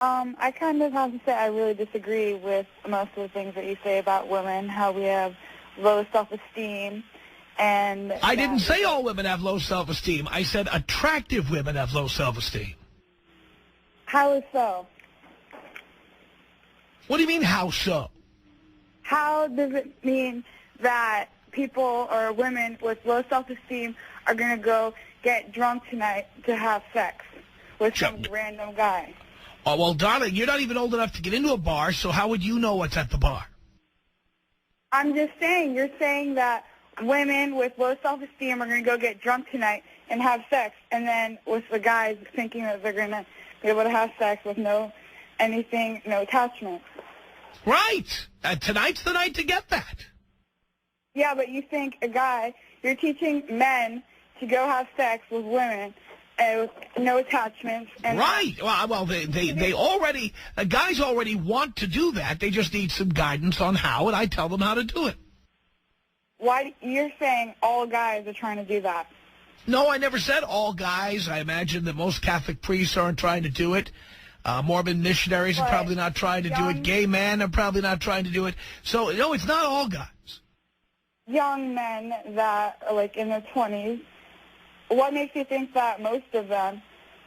I kind of have to say I really disagree with most of the things that you say about women, how we have low self-esteem, and... I didn't say all women have low self-esteem. I said attractive women have low self-esteem. How is so? What do you mean, how so? How does it mean that people or women with low self-esteem are going to go get drunk tonight to have sex with some random guy? Oh, well, darling, you're not even old enough to get into a bar, so how would you know what's at the bar? I'm just saying, you're saying that women with low self-esteem are going to go get drunk tonight and have sex, and then with the guys thinking that they're going to be able to have sex with no attachment. Right. Tonight's the night to get that. Yeah, but you think you're teaching men to go have sex with women with no attachments. And right. Well, they already, guys already want to do that. They just need some guidance on how, and I tell them how to do it. Why, you're saying all guys are trying to do that? No, I never said all guys. I imagine that most Catholic priests aren't trying to do it. Mormon missionaries are probably not trying to do it. Gay men are probably not trying to do it. So, no, it's not all guys. Young men that are like in their 20s, what makes you think that most of them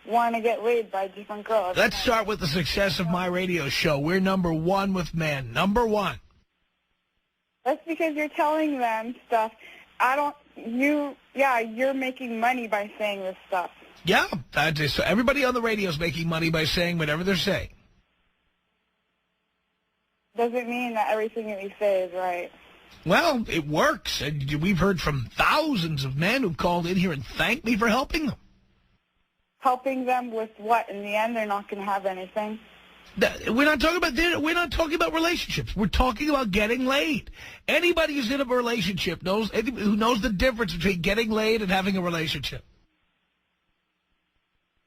want to get laid by different girls? Let's start with the success of my radio show. We're #1 with men. #1. That's because you're telling them stuff. You're making money by saying this stuff. Yeah, that is, so everybody on the radio is making money by saying whatever they're saying. Doesn't mean that everything that you say is right. Well, it works. And we've heard from thousands of men who've called in here and thanked me for helping them. Helping them with what? In the end, they're not going to have anything. We're not talking about relationships. We're talking about getting laid. Anybody who's in a relationship who knows the difference between getting laid and having a relationship.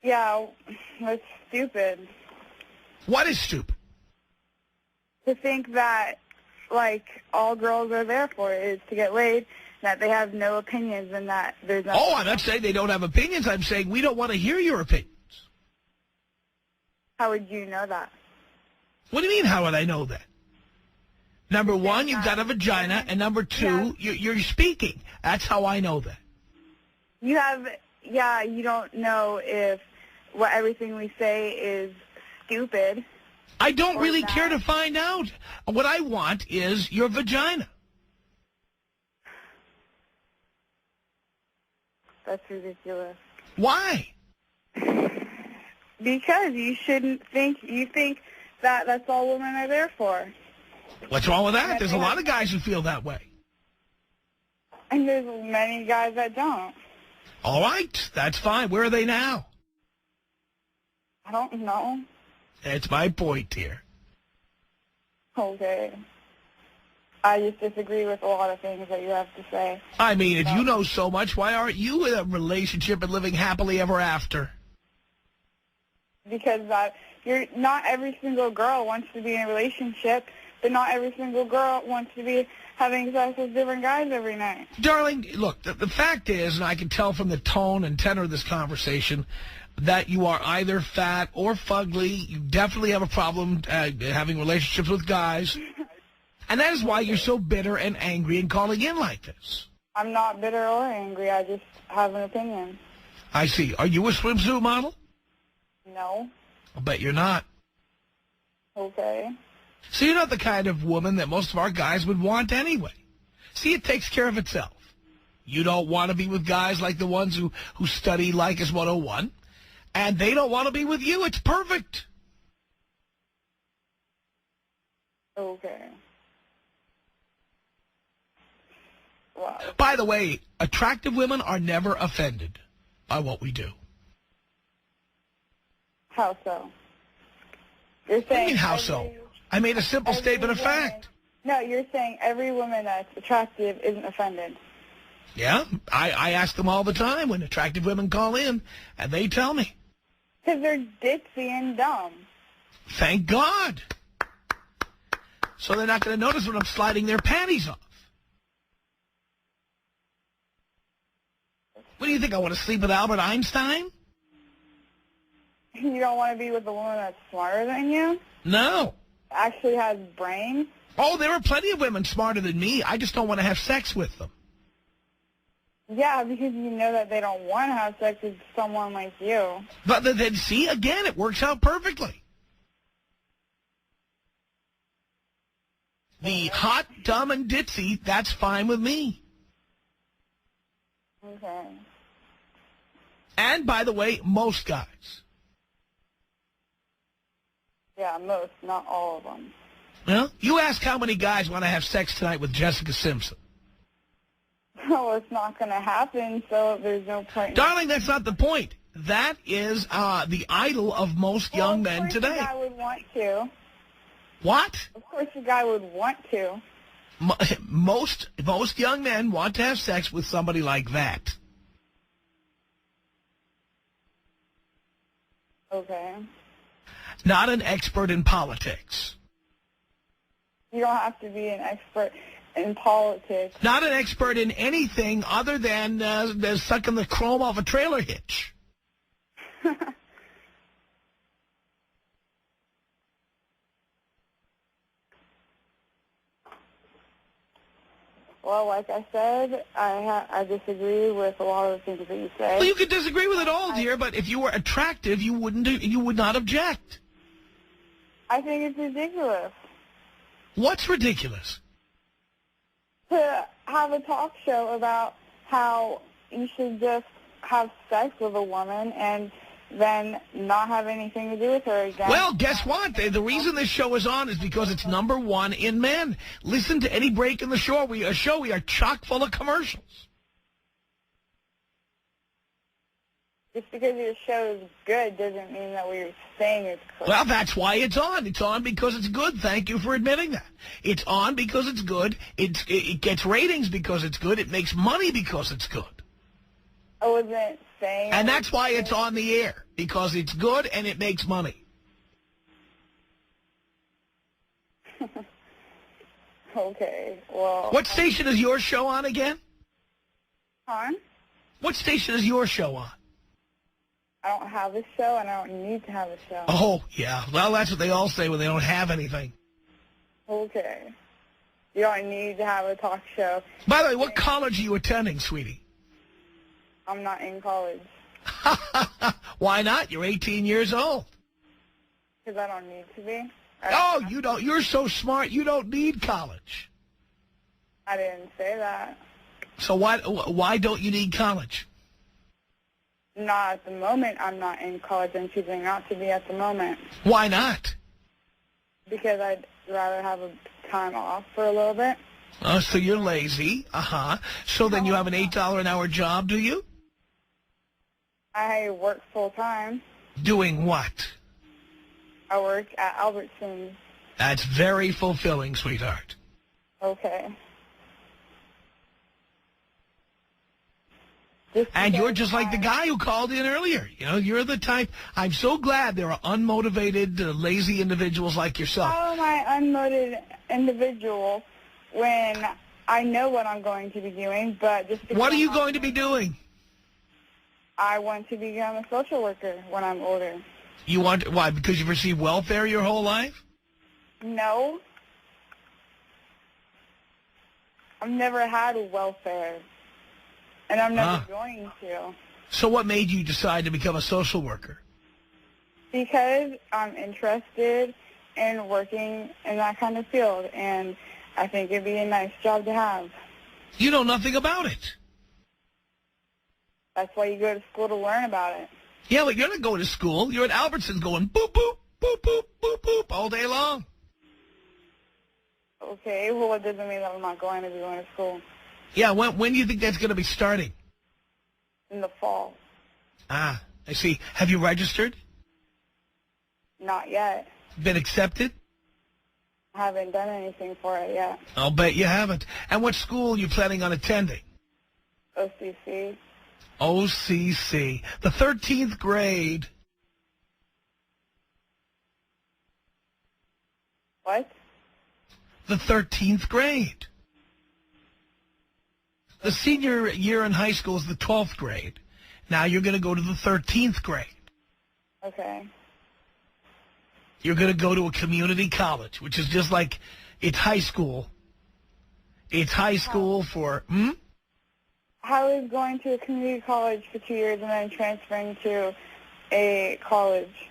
Yeah, that's stupid. What is stupid? To think that, all girls are there for is to get laid, that they have no opinions and that there's nothing. Oh, I'm not saying they don't have opinions. I'm saying we don't want to hear your opinions. How would you know that? What do you mean, how would I know that? #1, you've got a vagina, and #2, you're speaking. That's how I know that. You don't know if everything we say is stupid. I don't really care to find out. What I want is your vagina. That's ridiculous. Why? Because you think that that's all women are there for. What's wrong with that? There's a lot of guys who feel that way. And there's many guys that don't. All right, that's fine. Where are they now? I don't know. That's my point here. Okay. I just disagree with a lot of things that you have to say. I mean, if you know so much, why aren't you in a relationship and living happily ever after? Because not every single girl wants to be in a relationship, but not every single girl wants to be having sex with different guys every night. Darling, look, the fact is, and I can tell from the tone and tenor of this conversation, that you are either fat or fugly. You definitely have a problem having relationships with guys. And that is why you're so bitter and angry and calling in like this. I'm not bitter or angry. I just have an opinion. I see. Are you a swimsuit model? No. I'll bet you're not. Okay. So you're not the kind of woman that most of our guys would want anyway. See, it takes care of itself. You don't want to be with guys like the ones who study Lycus 101, and they don't want to be with you. It's perfect. Okay. Wow. By the way, attractive women are never offended by what we do. How so? You're saying What do you mean, how so? I made a simple statement of fact. No, you're saying every woman that's attractive isn't offended. Yeah, I ask them all the time when attractive women call in, and they tell me. Because they're ditzy and dumb. Thank God. So they're not going to notice when I'm sliding their panties off. What do you think, I want to sleep with Albert Einstein? You don't want to be with a woman that's smarter than you? No. Actually has brains? Oh, there are plenty of women smarter than me. I just don't want to have sex with them. Yeah, because you know that they don't want to have sex with someone like you. But then, see, again, it works out perfectly. The hot, dumb, and ditzy, that's fine with me. Okay. And, by the way, most guys. Yeah, most, not all of them. Well, you ask how many guys want to have sex tonight with Jessica Simpson. Well, it's not going to happen, so there's no point. Darling, that's not the point. That is the idol of most young men today. Of course a guy would want to. What? Of course a guy would want to. Most young men want to have sex with somebody like that. Okay. Not an expert in politics. You don't have to be an expert in politics. Not an expert in anything other than sucking the chrome off a trailer hitch. Well, like I said, I disagree with a lot of the things that you say. Well, you could disagree with it all, dear, but if you were attractive, you would not object. I think it's ridiculous What's ridiculous? to have a talk show about how you should just have sex with a woman and then not have anything to do with her again. Well, guess what? The reason this show is on is because it's #1 in men. Listen to any break in the show. We are chock full of commercials. Just because your show is good doesn't mean that what you're saying is correct. Well, that's why it's on. It's on because it's good. Thank you for admitting that. It's on because it's good. It gets ratings because it's good. It makes money because it's good. I wasn't saying... And that's why it's on the air, because it's good and it makes money. Okay, well... What station is your show on again? Huh? What station is your show on? I don't have a show, and I don't need to have a show. Oh, yeah. Well, that's what they all say when they don't have anything. Okay. You don't need to have a talk show. By the way, what college are you attending, sweetie? I'm not in college. Why not? You're 18 years old. Because I don't need to be. Oh, you don't. You're so smart, you don't need college. I didn't say that. So why don't you need college? Not at the moment. I'm not in college. I'm choosing not to be at the moment. Why not? Because I'd rather have a time off for a little bit. Oh, so you're lazy. Uh-huh. So then you have an $8 an hour job, do you? I work full-time. Doing what? I work at Albertsons. That's very fulfilling, sweetheart. Okay. And you're just like the guy who called in earlier. You know, you're the type. I'm so glad there are unmotivated, lazy individuals like yourself. How am I unmotivated individual when I know what I'm going to be doing, but just because What are you going to be doing? I want to become a social worker when I'm older. You want, why, because you've received welfare your whole life? No. I've never had welfare. And I'm never going to. So what made you decide to become a social worker? Because I'm interested in working in that kind of field, and I think it'd be a nice job to have. You know nothing about it. That's why you go to school to learn about it. Yeah, but you're not going to school. You're at Albertsons going boop, boop, boop, boop, boop, boop all day long. Okay, well, it doesn't mean that I'm not going to be going to school. Yeah, when do you think that's going to be starting? In the fall. Ah, I see. Have you registered? Not yet. Been accepted? I haven't done anything for it yet. I'll bet you haven't. And what school are you planning on attending? OCC. OCC. The 13th grade. What? The 13th grade. The senior year in high school is the 12th grade. Now you're going to go to the 13th grade. Okay. You're going to go to a community college, which is just like, it's high school. It's high school for, How is going to a community college for 2 years and then transferring to a college,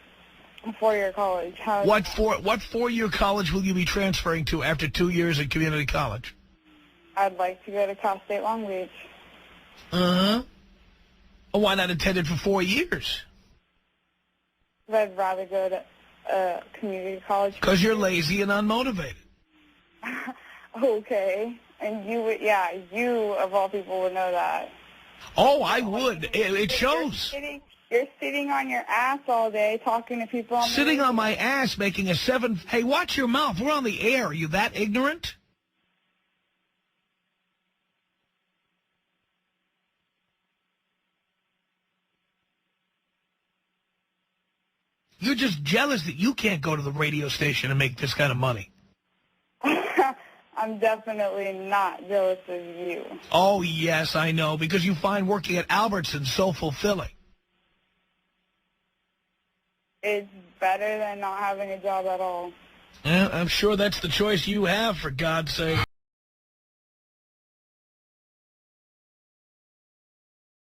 a 4-year college? What four-year college will you be transferring to after 2 years in community college? I'd like to go to Cal State Long Beach. Uh-huh. Well, why not attend it for 4 years? I'd rather go to a community college. Because you're lazy and unmotivated. Okay. And you would, yeah, you of all people would know that. Oh, I would. It shows. You're sitting on your ass all day talking to people. Sitting on my ass making a 7... Hey, watch your mouth. We're on the air. Are you that ignorant? You're just jealous that you can't go to the radio station and make this kind of money. I'm definitely not jealous of you. Oh, yes, I know, because you find working at Albertsons so fulfilling. It's better than not having a job at all. Yeah, I'm sure that's the choice you have, for God's sake.